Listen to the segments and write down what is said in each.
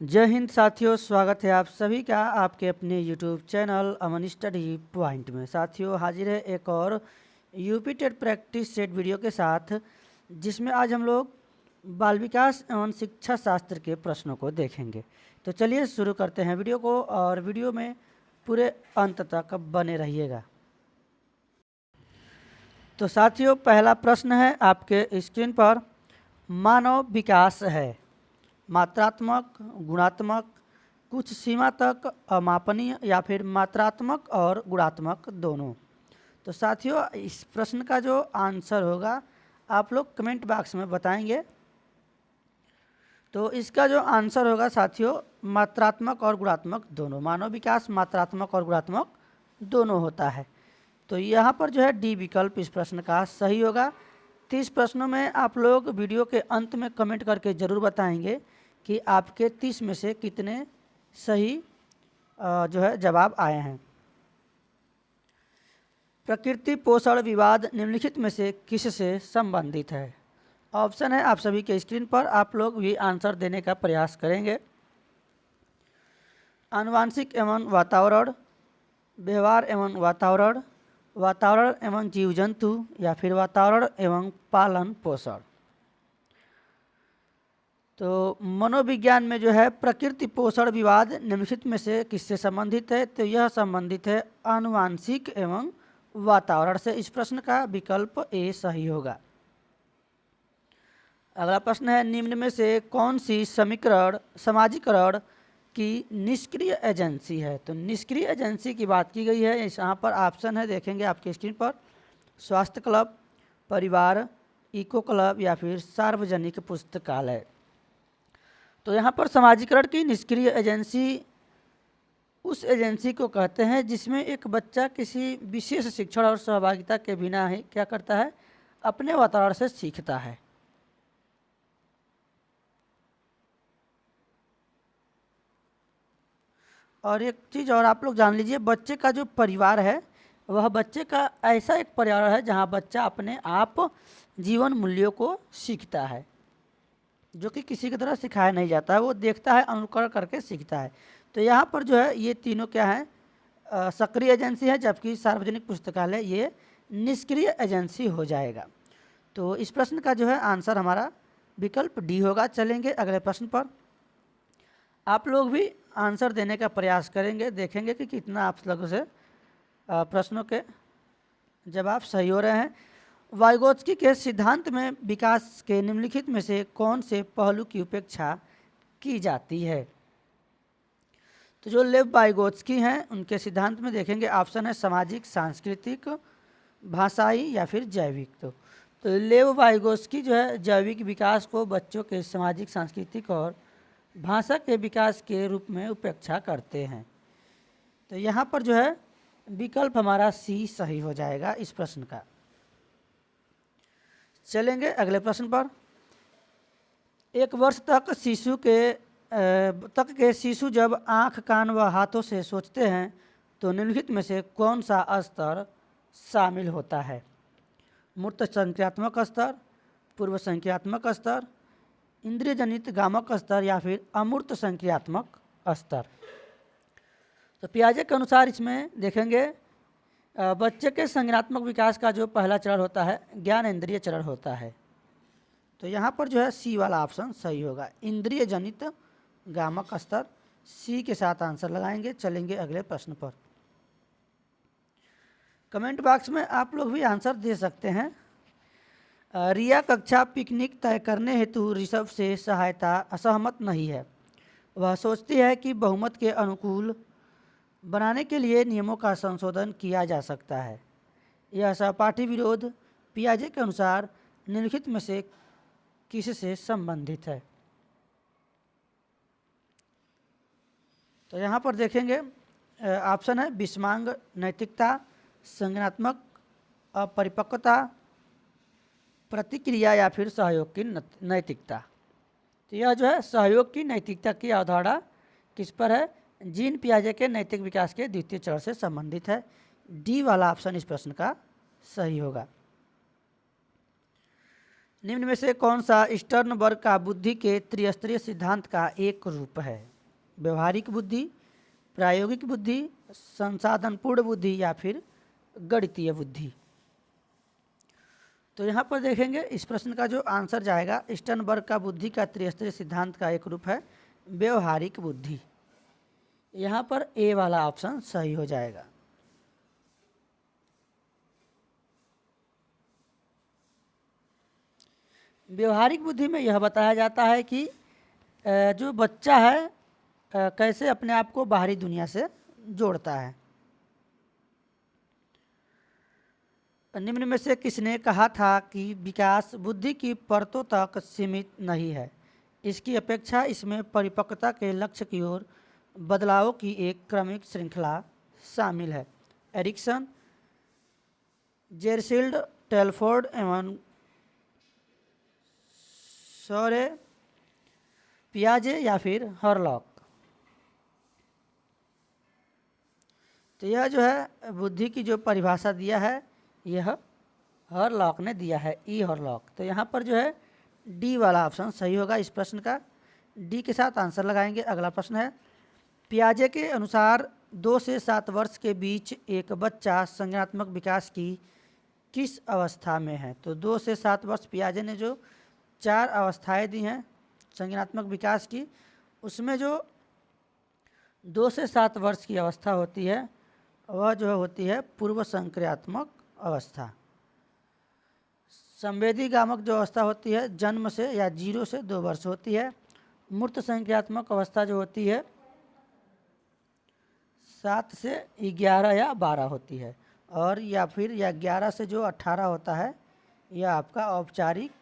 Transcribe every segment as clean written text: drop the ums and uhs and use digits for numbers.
जय हिंद साथियों, स्वागत है आप सभी का आपके अपने YouTube channel Aman study point में। साथियों हाजिर है एक और UP TET practice set video के साथ, जिसमें आज हम लोग बाल विकास एवं शिक्षा शास्त्र के प्रश्नों को देखेंगे। तो चलिए शुरू करते हैं वीडियो को, और वीडियो में पूरे अंत तक बने रहिएगा। तो साथियों पहला प्रश्न है आपके स्क्रीन पर, मानव विकास है मात्रात्मक, गुणात्मक, कुछ सीमा तक अमापनीय या फिर मात्रात्मक और गुणात्मक दोनों। तो साथियों इस प्रश्न का जो आंसर होगा आप लोग कमेंट बॉक्स में बताएंगे। तो इसका जो आंसर होगा साथियों मात्रात्मक और गुणात्मक दोनों। मानव विकास मात्रात्मक और गुणात्मक दोनों होता है। तो यहाँ पर जो है डी विकल्प इस प्रश्न का सही होगा। 30 प्रश्नों में आप लोग वीडियो के अंत में कमेंट करके ज़रूर बताएंगे कि आपके 30 में से कितने सही जो है जवाब आए हैं। प्रकृति पोषण विवाद निम्नलिखित में से किससे संबंधित है? ऑप्शन है आप सभी के स्क्रीन पर, आप लोग भी आंसर देने का प्रयास करेंगे। आनुवांशिक एवं वातावरण, व्यवहार एवं वातावरण, वातावरण एवं जीव जंतु, या फिर वातावरण एवं पालन पोषण। तो मनोविज्ञान में जो है प्रकृति पोषण विवाद निम्नलिखित में से किससे संबंधित है? तो यह संबंधित है आनुवांशिक एवं वातावरण से। इस प्रश्न का विकल्प ए सही होगा। अगला प्रश्न है, निम्न में से कौन सी समीकरण समाजीकरण की निष्क्रिय एजेंसी है? तो निष्क्रिय एजेंसी की बात की गई है। यहाँ पर ऑप्शन है, देखेंगे आपके स्क्रीन पर, स्वास्थ्य क्लब, परिवार, इको क्लब, या फिर सार्वजनिक पुस्तकालय। तो यहाँ पर समाजीकरण की निष्क्रिय एजेंसी उस एजेंसी को कहते हैं जिसमें एक बच्चा किसी विशेष शिक्षण और सहभागिता के बिना ही क्या करता है, अपने वातावरण से सीखता है। और एक चीज़ और आप लोग जान लीजिए, बच्चे का जो परिवार है वह बच्चे का ऐसा एक पर्यावरण है जहाँ बच्चा अपने आप जीवन मूल्यों को सीखता है, जो कि किसी की तरह सिखाया नहीं जाता है, वो देखता है, अनुकरण करके सीखता है। तो यहाँ पर जो है ये तीनों क्या है, सक्रिय एजेंसी है, जबकि सार्वजनिक पुस्तकालय ये निष्क्रिय एजेंसी हो जाएगा। तो इस प्रश्न का जो है आंसर हमारा विकल्प डी होगा। चलेंगे अगले प्रश्न पर। आप लोग भी आंसर देने का प्रयास करेंगे, देखेंगे कि कितना आप लोगों से प्रश्नों के जवाब सही हो रहे हैं। वाइगोत्स्की के सिद्धांत में विकास के निम्नलिखित में से कौन से पहलू की उपेक्षा की जाती है? तो जो लेव वाइगोत्स्की हैं उनके सिद्धांत में देखेंगे ऑप्शन है सामाजिक, सांस्कृतिक, भाषाई, या फिर जैविक। तो लेव वाइगोत्स्की जो है जैविक विकास को बच्चों के सामाजिक, सांस्कृतिक और भाषा के विकास के रूप में उपेक्षा करते हैं। तो यहाँ पर जो है विकल्प हमारा सी सही हो जाएगा इस प्रश्न का। चलेंगे अगले प्रश्न पर। एक वर्ष तक शिशु जब आँख, कान व हाथों से सोचते हैं तो निम्नलिखित में से कौन सा स्तर शामिल होता है? मूर्त संख्यात्मक स्तर, पूर्व संख्यात्मक स्तर, इंद्रिय जनित गामक स्तर, या फिर अमूर्त संख्यात्मक स्तर। तो पियाजे के अनुसार इसमें देखेंगे बच्चे के संज्ञानात्मक विकास का जो पहला चरण होता है ज्ञान इंद्रिय चरण होता है। तो यहाँ पर जो है सी वाला ऑप्शन सही होगा, इंद्रिय जनित गामक स्तर। सी के साथ आंसर लगाएंगे। चलेंगे अगले प्रश्न पर। कमेंट बॉक्स में आप लोग भी आंसर दे सकते हैं। रिया कक्षा पिकनिक तय करने हेतु ऋषभ से सहायता असहमत नहीं है। वह सोचती है कि बहुमत के अनुकूल बनाने के लिए नियमों का संशोधन किया जा सकता है। यह सहपाठी विरोध पियाजे के अनुसार निम्नलिखित में से किससे संबंधित है? तो यहाँ पर देखेंगे ऑप्शन है विषमांग नैतिकता, संज्ञानात्मक अपरिपक्वता, प्रतिक्रिया, या फिर सहयोग की नैतिकता। तो यह जो है सहयोग की नैतिकता की अवधारणा किस पर है? जीन पियाजे के नैतिक विकास के द्वितीय चरण से संबंधित है। डी वाला ऑप्शन इस प्रश्न का सही होगा। निम्न में से कौन सा स्टर्नबर्ग का बुद्धि के त्रिस्तरीय सिद्धांत का एक रूप है? व्यवहारिक बुद्धि, प्रायोगिक बुद्धि, संसाधनपूर्ण बुद्धि या फिर गणितीय बुद्धि। तो यहाँ पर देखेंगे इस प्रश्न का जो आंसर जाएगा, स्टर्नबर्ग का बुद्धि का त्रिस्तरीय सिद्धांत का एक रूप है व्यवहारिक बुद्धि। यहाँ पर ए वाला ऑप्शन सही हो जाएगा। व्यवहारिक बुद्धि में यह बताया जाता है कि जो बच्चा है कैसे अपने आप को बाहरी दुनिया से जोड़ता है। निम्न में से किसने कहा था कि विकास बुद्धि की परतों तक सीमित नहीं है, इसकी अपेक्षा इसमें परिपक्वता के लक्ष्य की ओर बदलावों की एक क्रमिक श्रृंखला शामिल है। एरिक्सन, जेरसील्ड, टेलफोर्ड एवं सोरे, पियाजे या फिर हरलॉक। तो यह जो है बुद्धि की जो परिभाषा दिया है यह हरलॉक ने दिया है, ई हरलॉक। तो यहाँ पर जो है डी वाला ऑप्शन सही होगा इस प्रश्न का। डी के साथ आंसर लगाएंगे। अगला प्रश्न है, पियाजे के अनुसार 2 से 7 वर्ष के बीच एक बच्चा संज्ञानात्मक विकास की किस अवस्था में है। तो 2 से 7 वर्ष पियाजे ने जो 4 अवस्थाएं दी हैं संज्ञानात्मक विकास की, उसमें जो 2 से 7 वर्ष की अवस्था होती है वह जो होती है पूर्व संक्रियात्मक अवस्था। संवेदी गामक जो अवस्था होती है जन्म से या 0 से 2 वर्ष होती है। मूर्त संक्रियात्मक अवस्था जो होती है 7 से 11 या 12 होती है, और या फिर 11 से जो 18 होता है यह आपका औपचारिक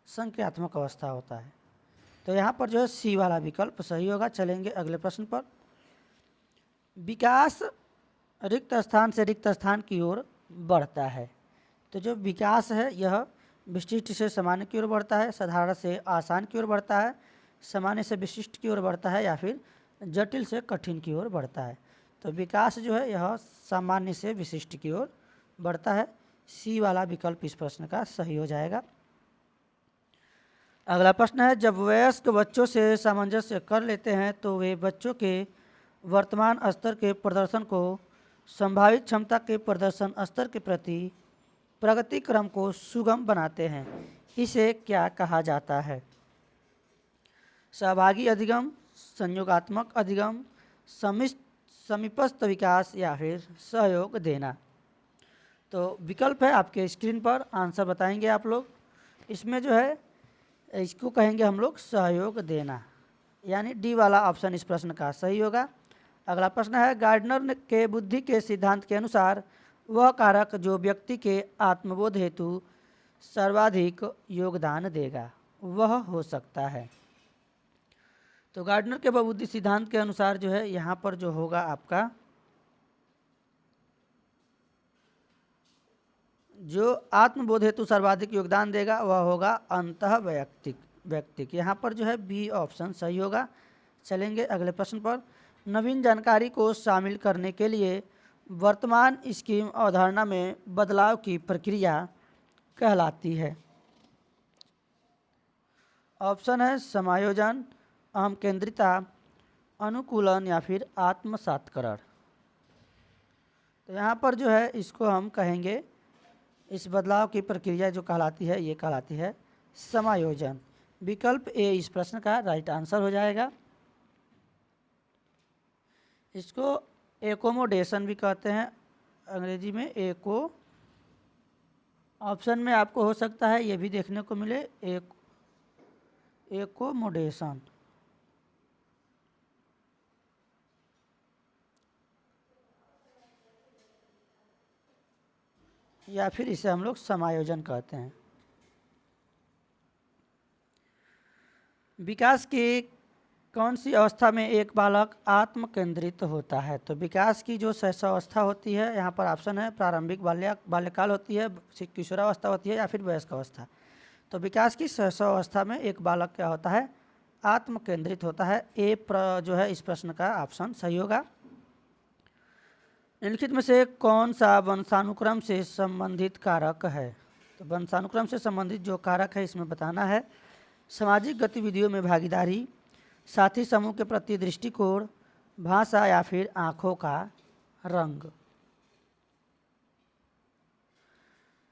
संक्रियात्मक अवस्था होता है। तो यहाँ पर जो है सी वाला विकल्प सही होगा। चलेंगे अगले प्रश्न पर। विकास रिक्त स्थान से रिक्त स्थान की ओर बढ़ता है। तो जो विकास है यह विशिष्ट से सामान्य की ओर बढ़ता है, साधारण से आसान की ओर बढ़ता है, सामान्य से विशिष्ट की ओर बढ़ता है या फिर जटिल से कठिन की ओर बढ़ता है। तो विकास जो है यह सामान्य से विशिष्ट की ओर बढ़ता है। सी वाला विकल्प इस प्रश्न का सही हो जाएगा। अगला प्रश्न है, जब वयस्क बच्चों से सामंजस्य कर लेते हैं तो वे बच्चों के वर्तमान स्तर के प्रदर्शन को संभावित क्षमता के प्रदर्शन स्तर के प्रति प्रगति क्रम को सुगम बनाते हैं। इसे क्या कहा जाता है। सहभागी अधिगम, संयोगात्मक अधिगम, समीपस्थ विकास या फिर सहयोग देना। तो विकल्प है आपके स्क्रीन पर, आंसर बताएंगे आप लोग। इसमें जो है इसको कहेंगे हम लोग सहयोग देना, यानी डी वाला ऑप्शन इस प्रश्न का सही होगा। अगला प्रश्न है, गार्डनर के बुद्धि के सिद्धांत के अनुसार वह कारक जो व्यक्ति के आत्मबोध हेतु सर्वाधिक योगदान देगा वह हो सकता है। तो गार्डनर के बहुबुद्धि सिद्धांत के अनुसार जो है यहाँ पर जो होगा आपका जो आत्मबोध हेतु सर्वाधिक योगदान देगा वह होगा अंतः व्यक्तिक। यहाँ पर जो है बी ऑप्शन सही होगा। चलेंगे अगले प्रश्न पर। नवीन जानकारी को शामिल करने के लिए वर्तमान स्कीम अवधारणा में बदलाव की प्रक्रिया कहलाती है। ऑप्शन है समायोजन, अहम केंद्रिता, अनुकूलन या फिर आत्मसात्करण। तो यहाँ पर जो है इसको हम कहेंगे, इस बदलाव की प्रक्रिया जो कहलाती है ये कहलाती है समायोजन। विकल्प ए इस प्रश्न का राइट आंसर हो जाएगा। इसको एकोमोडेशन भी कहते हैं अंग्रेजी में, ऑप्शन में आपको हो सकता है ये भी देखने को मिले एकोमोडेशन। या फिर इसे हम लोग समायोजन कहते हैं। विकास की कौन सी अवस्था में एक बालक आत्म केंद्रित होता है। तो विकास की जो शैशवावस्था होती है यहाँ पर ऑप्शन है प्रारंभिक बाल्यकाल होती है, किशोरावस्था होती है या फिर वयस्क अवस्था। तो विकास की शैशवावस्था में एक बालक क्या होता है, आत्म केंद्रित होता है। जो है इस प्रश्न का ऑप्शन सही होगा। निम्नलिखित में से कौन सा वंशानुक्रम से संबंधित कारक है। तो वंशानुक्रम से संबंधित जो कारक है इसमें बताना है सामाजिक गतिविधियों में भागीदारी, साथी समूह के प्रति दृष्टिकोण, भाषा या फिर आँखों का रंग।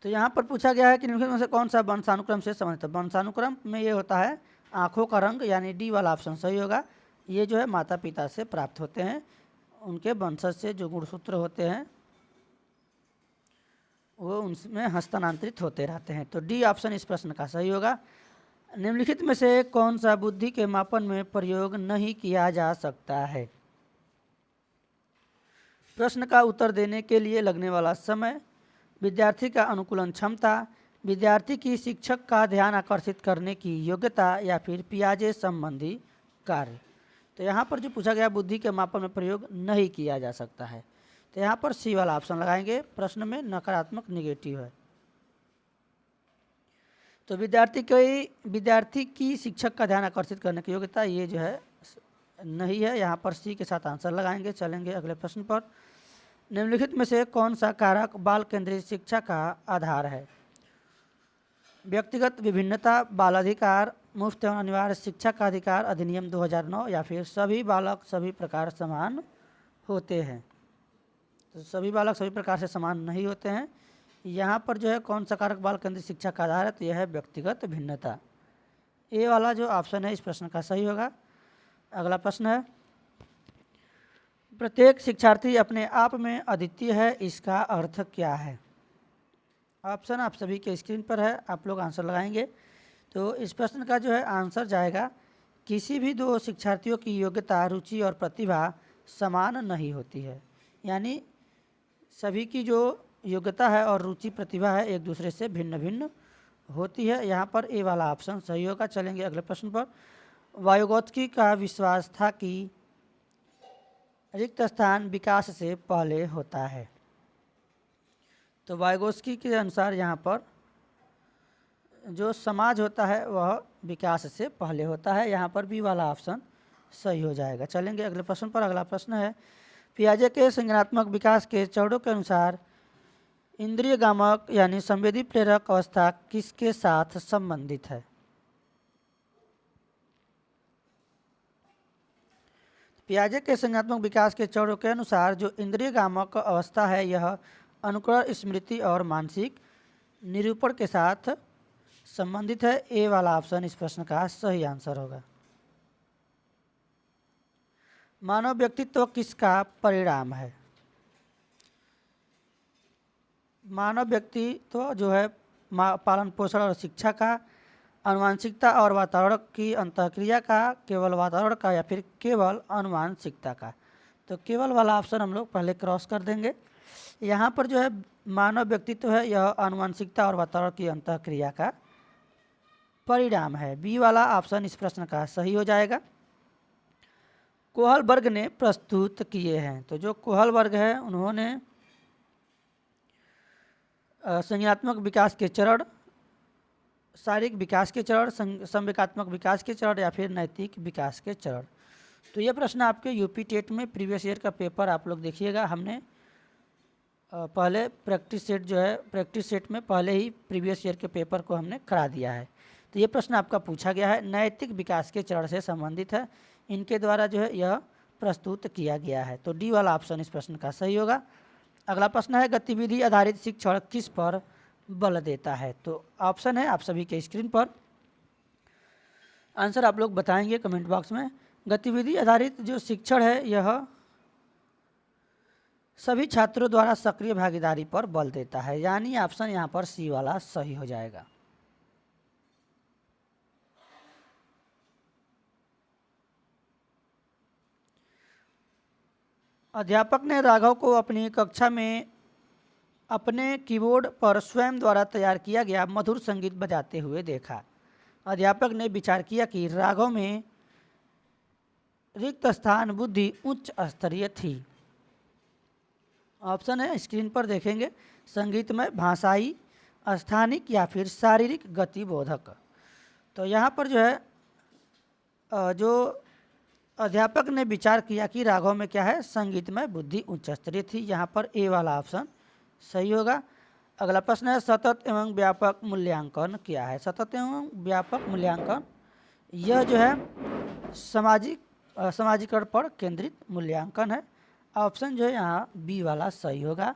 तो यहाँ पर पूछा गया है कि निम्नलिखित में से कौन सा वंशानुक्रम से संबंधित है। वंशानुक्रम में ये होता है आँखों का रंग, यानी डी वाला ऑप्शन सही होगा। ये जो है माता पिता से प्राप्त होते हैं, उनके वंशज से जो गुणसूत्र होते हैं वो उनमें हस्तांतरित होते रहते हैं। तो डी ऑप्शन इस प्रश्न का सही होगा। निम्नलिखित में से कौन सा बुद्धि के मापन में प्रयोग नहीं किया जा सकता है। प्रश्न का उत्तर देने के लिए लगने वाला समय, विद्यार्थी का अनुकूलन क्षमता, विद्यार्थी की शिक्षक का ध्यान आकर्षित करने की योग्यता, या फिर पियाजे संबंधी कार्य। तो यहाँ पर जो पूछा गया बुद्धि के मापन में प्रयोग नहीं किया जा सकता है, तो यहाँ पर सी वाला ऑप्शन लगाएंगे। प्रश्न में नकारात्मक निगेटिव है, तो विद्यार्थी की शिक्षक का ध्यान आकर्षित करने की योग्यता ये जो है नहीं है, यहाँ पर सी के साथ आंसर लगाएंगे। चलेंगे अगले प्रश्न पर। निम्नलिखित में से कौन सा कारक बाल केंद्रित शिक्षा का आधार है। व्यक्तिगत विभिन्नता, बाल अधिकार, मुफ्त एवं अनिवार्य शिक्षा का अधिकार अधिनियम 2009, या फिर सभी बालक सभी प्रकार समान होते हैं। तो सभी बालक सभी प्रकार से समान नहीं होते हैं। यहाँ पर जो है कौन सा कारक बाल केंद्रित शिक्षा का आधार है, तो यह है व्यक्तिगत भिन्नता। ए वाला जो ऑप्शन है इस प्रश्न का सही होगा। अगला प्रश्न है, प्रत्येक शिक्षार्थी अपने आप में अद्वितीय है, इसका अर्थ क्या है। ऑप्शन आप सभी के स्क्रीन पर है, आप लोग आंसर लगाएंगे। तो इस प्रश्न का जो है आंसर जाएगा, किसी भी दो शिक्षार्थियों की योग्यता, रुचि और प्रतिभा समान नहीं होती है। यानी सभी की जो योग्यता है और रुचि प्रतिभा है एक दूसरे से भिन्न भिन्न होती है। यहाँ पर ए वाला ऑप्शन सही होगा। चलेंगे अगले प्रश्न पर। वायोगोत्स्की का विश्वास था कि रिक्त स्थान विकास से पहले होता है। तो वायोगोत्स्की के अनुसार यहाँ पर जो समाज होता है वह विकास से पहले होता है। यहाँ पर बी वाला ऑप्शन सही हो जाएगा। चलेंगे अगले प्रश्न पर। अगला प्रश्न है, पियाजे के संज्ञानात्मक विकास के चरणों के अनुसार इंद्रिय गामक यानी संवेदी प्रेरक अवस्था किसके साथ संबंधित है। पियाजे के संज्ञानात्मक विकास के चरणों के अनुसार जो इंद्रिय गामक अवस्था है यह अनुकरण, स्मृति और मानसिक निरूपण के साथ संबंधित है। ए वाला ऑप्शन इस प्रश्न का सही आंसर होगा। मानव व्यक्तित्व किसका परिणाम है। मानव व्यक्तित्व जो है पालन पोषण और शिक्षा का, अनुवांशिकता और वातावरण की अंतःक्रिया का, केवल वातावरण का, या फिर केवल अनुवांशिकता का। तो केवल वाला ऑप्शन हम लोग पहले क्रॉस कर देंगे। यहाँ पर जो है मानव व्यक्तित्व है यह अनुवांशिकता और वातावरण की अंतःक्रिया का परिणाम है। बी वाला ऑप्शन इस प्रश्न का सही हो जाएगा। कोहल वर्ग ने प्रस्तुत किए हैं। तो जो कोहल वर्ग है उन्होंने संज्ञानात्मक विकास के चरण, शारीरिक विकास के चरण, संवेगात्मक विकास के चरण, या फिर नैतिक विकास के चरण। तो ये प्रश्न आपके यूपी टेट में प्रीवियस ईयर का पेपर आप लोग देखिएगा। हमने पहले प्रैक्टिस सेट में पहले ही प्रीवियस ईयर के पेपर को हमने करा दिया है। तो ये प्रश्न आपका पूछा गया है, नैतिक विकास के चरण से संबंधित है। इनके द्वारा जो है यह प्रस्तुत किया गया है। तो डी वाला ऑप्शन इस प्रश्न का सही होगा। अगला प्रश्न है, गतिविधि आधारित शिक्षण किस पर बल देता है। तो ऑप्शन है आप सभी के स्क्रीन पर, आंसर आप लोग बताएंगे कमेंट बॉक्स में। गतिविधि आधारित जो शिक्षण है यह सभी छात्रों द्वारा सक्रिय भागीदारी पर बल देता है। यानी ऑप्शन यहाँ पर सी वाला सही हो जाएगा। अध्यापक ने राघव को अपनी कक्षा में अपने कीबोर्ड पर स्वयं द्वारा तैयार किया गया मधुर संगीत बजाते हुए देखा। अध्यापक ने विचार किया कि राघव में रिक्त स्थान बुद्धि उच्च स्तरीय थी। ऑप्शन है स्क्रीन पर देखेंगे, संगीतमय, भाषाई, स्थानिक, या फिर शारीरिक गतिबोधक। तो यहाँ पर जो है जो अध्यापक ने विचार किया कि राघव में क्या है, संगीतमय बुद्धि उच्च स्तरीय थी। यहाँ पर ए वाला ऑप्शन सही होगा। अगला प्रश्न है, सतत एवं व्यापक मूल्यांकन क्या है। सतत एवं व्यापक मूल्यांकन यह जो है समाजीकरण पर केंद्रित मूल्यांकन है। ऑप्शन जो है यहाँ बी वाला सही होगा।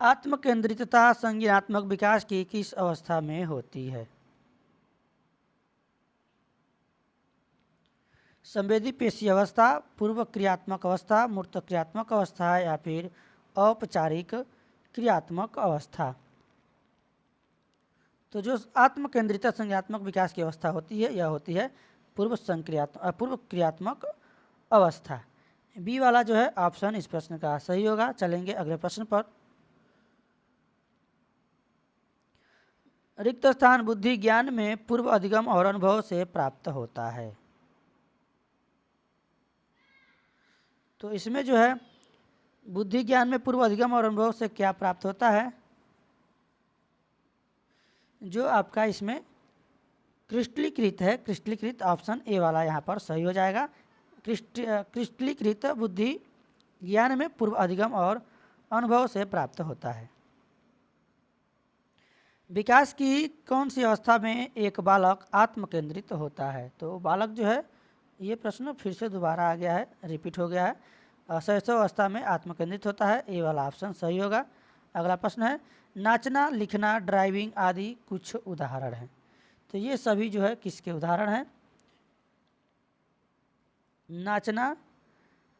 आत्मकेंद्रितता संज्ञानात्मक विकास की किस अवस्था में होती है? संवेदी पेशी अवस्था, पूर्व क्रियात्मक अवस्था, मूर्त क्रियात्मक अवस्था या फिर औपचारिक क्रियात्मक अवस्था। तो जो आत्मकेंद्रित संज्ञानात्मक विकास की अवस्था होती है यह होती है पूर्व क्रियात्मक अवस्था। बी वाला जो है ऑप्शन इस प्रश्न का सही होगा। चलेंगे अगले प्रश्न पर। रिक्त स्थान बुद्धि ज्ञान में पूर्व अधिगम और अनुभव से प्राप्त होता है। तो इसमें जो है बुद्धि ज्ञान में पूर्व अधिगम और अनुभव से क्या प्राप्त होता है? जो आपका इसमें क्रिस्टलीकृत है, क्रिस्टलीकृत ऑप्शन ए वाला यहाँ पर सही हो जाएगा। क्रिस्टलीकृत बुद्धि ज्ञान में पूर्व अधिगम और अनुभव से प्राप्त होता है। विकास की कौन सी अवस्था में एक बालक आत्मकेंद्रित होता है? तो बालक जो है, ये प्रश्न फिर से दोबारा आ गया है, रिपीट हो गया है। शैशव अवस्था में आत्मकेंद्रित होता है, ए वाला ऑप्शन सही होगा। अगला प्रश्न है नाचना, लिखना, ड्राइविंग आदि कुछ उदाहरण हैं। तो ये सभी जो है किसके उदाहरण हैं? नाचना,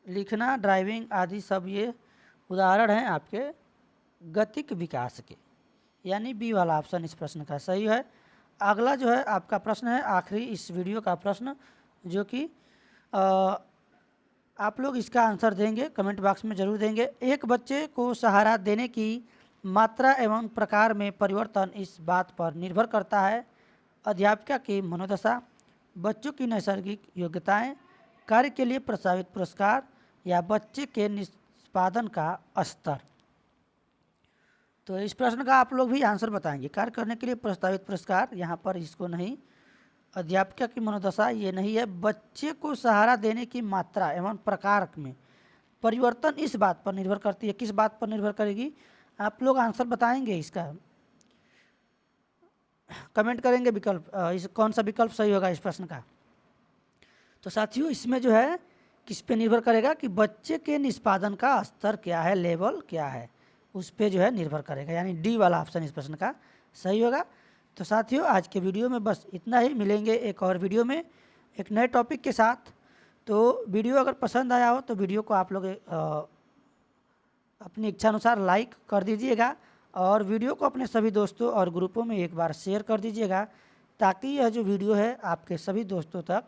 लिखना, ड्राइविंग आदि सब ये उदाहरण हैं आपके गतिक विकास के, यानी बी वाला ऑप्शन इस प्रश्न का सही है। अगला जो है आपका प्रश्न है आखिरी इस वीडियो का प्रश्न, जो कि आप लोग इसका आंसर देंगे, कमेंट बॉक्स में ज़रूर देंगे। एक बच्चे को सहारा देने की मात्रा एवं प्रकार में परिवर्तन इस बात पर निर्भर करता है: अध्यापिका की मनोदशा, बच्चों की नैसर्गिक योग्यताएं, कार्य के लिए प्रस्तावित पुरस्कार या बच्चे के निष्पादन का स्तर। तो इस प्रश्न का आप लोग भी आंसर बताएंगे। कार्य करने के लिए प्रस्तावित पुरस्कार, यहाँ पर इसको नहीं, अध्यापिका की मनोदशा ये नहीं है। बच्चे को सहारा देने की मात्रा एवं प्रकार में परिवर्तन इस बात पर निर्भर करती है। किस बात पर निर्भर करेगी? आप लोग आंसर बताएंगे, इसका कमेंट करेंगे विकल्प, इस कौन सा विकल्प सही होगा इस प्रश्न का। तो साथियों इसमें जो है किस पे निर्भर करेगा कि बच्चे के निष्पादन का स्तर क्या है, लेवल क्या है, उस पे जो है निर्भर करेगा, यानी डी वाला ऑप्शन इस प्रश्न का सही होगा। तो साथियों आज के वीडियो में बस इतना ही। मिलेंगे एक और वीडियो में एक नए टॉपिक के साथ। तो वीडियो अगर पसंद आया हो तो वीडियो को आप लोग अपनी इच्छानुसार लाइक कर दीजिएगा और वीडियो को अपने सभी दोस्तों और ग्रुपों में एक बार शेयर कर दीजिएगा, ताकि यह जो वीडियो है आपके सभी दोस्तों तक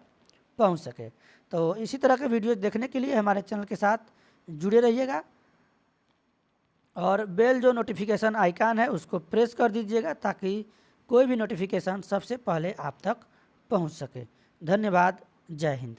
पहुंच सके। तो इसी तरह के वीडियो देखने के लिए हमारे चैनल के साथ जुड़े रहिएगा और बेल जो नोटिफिकेशन आइकन है उसको प्रेस कर दीजिएगा, ताकि कोई भी नोटिफिकेशन सबसे पहले आप तक पहुंच सके। धन्यवाद। जय हिंद।